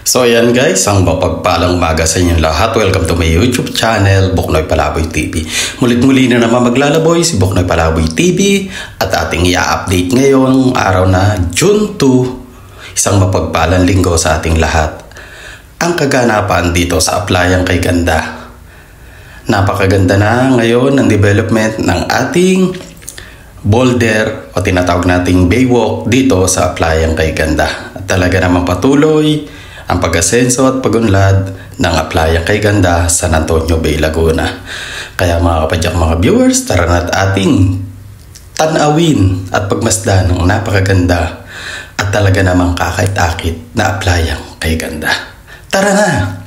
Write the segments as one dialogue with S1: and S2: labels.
S1: So ayan guys, ang mapagpalang umaga sa inyong lahat. Welcome to my YouTube channel, Buknoy Palaboy TV. Mulit-muli na naman maglalaboy si Buknoy Palaboy TV at ating i-update ngayong araw na June 2, isang mapagpalang linggo sa ating lahat. Ang kaganapan dito sa Aplayang Kay Ganda. Napakaganda na ngayon ang development ng ating boulder o tinatawag nating baywalk dito sa Aplayang Kay Ganda. At talaga naman patuloy ang pag-asenso at pag-unlad ng Aplayang Kay Ganda sa San Antonio Bay, Laguna. Kaya mga kapadyak, mga viewers, tara na't ating tanawin at pagmasdan ng napakaganda at talaga namang kakait-akit na Aplayang Kay Ganda. Tara na!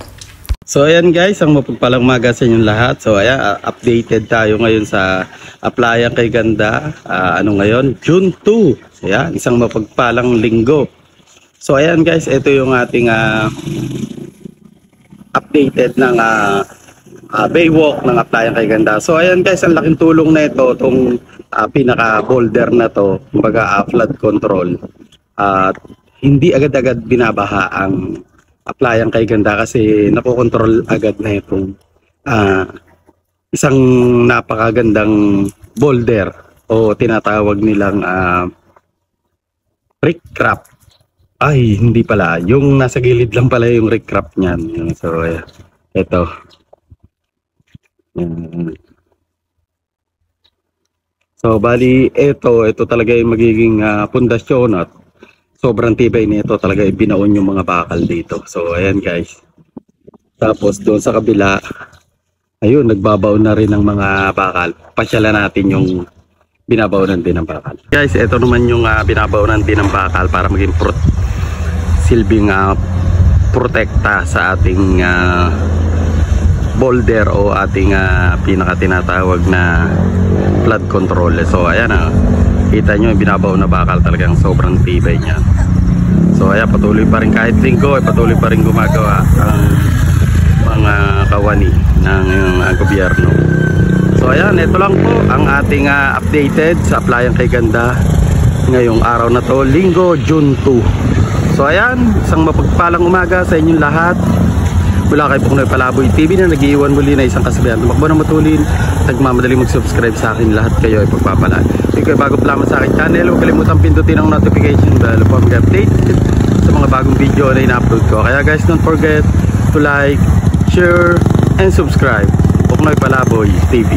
S1: So ayan guys, ang mapagpalang umaga sa inyong lahat. So ayan, updated tayo ngayon sa Aplayang Kay Ganda. Ano ngayon? June 2. Ayan, isang mapagpalang linggo. So ayan guys, ito yung ating updated ng baywalk ng Aplayang Kay Ganda. So ayan guys, ang laking tulong na ito, itong pinaka boulder na to, kumbaga flood control. Hindi agad-agad binabaha ang Aplayang Kay Ganda kasi nakokontrol agad na itong isang napakagandang boulder o tinatawag nilang riprap. Ay, hindi pala. Yung nasa gilid lang pala yung riprap niyan. So, ito. So, bali, ito talaga yung magiging pundasyon at sobrang tibay nito. Talaga binaon yung mga bakal dito. So, ayan guys. Tapos, doon sa kabila, ayun, nagbabaon na rin ng mga bakal. Pasyalan natin yung binabaonan din ng bakal. Guys, ito naman yung binabaonan din ng bakal para maging silbing protekta sa ating boulder o ating pinaka tinatawag na flood control. So ayan, kita nyo yung binabaw na bakal, talagang sobrang tibay niya. So ayan, patuloy pa rin kahit linggo, patuloy pa rin gumagawa ang mga kawani ng gobyerno. So ayan, ito lang po ang ating updated sa Aplayang Kay Ganda ngayong araw na to, linggo, June 2. So ayan, isang mapagpalang umaga sa inyong lahat. Mula kay Buknoy Palaboy TV na nag-iwan muli na isang kasabihan. Tumakbo na matulin, nagmamadaling mag-subscribe sa akin. Lahat kayo ay pagpapalaan. Ikaw ay bago pa lamang sa akin channel, huwag kalimutan pindutin ang notification bell upang mag-update sa mga bagong video na ina-upload ko. Kaya guys, don't forget to like, share, and subscribe. Buknoy Palaboy TV.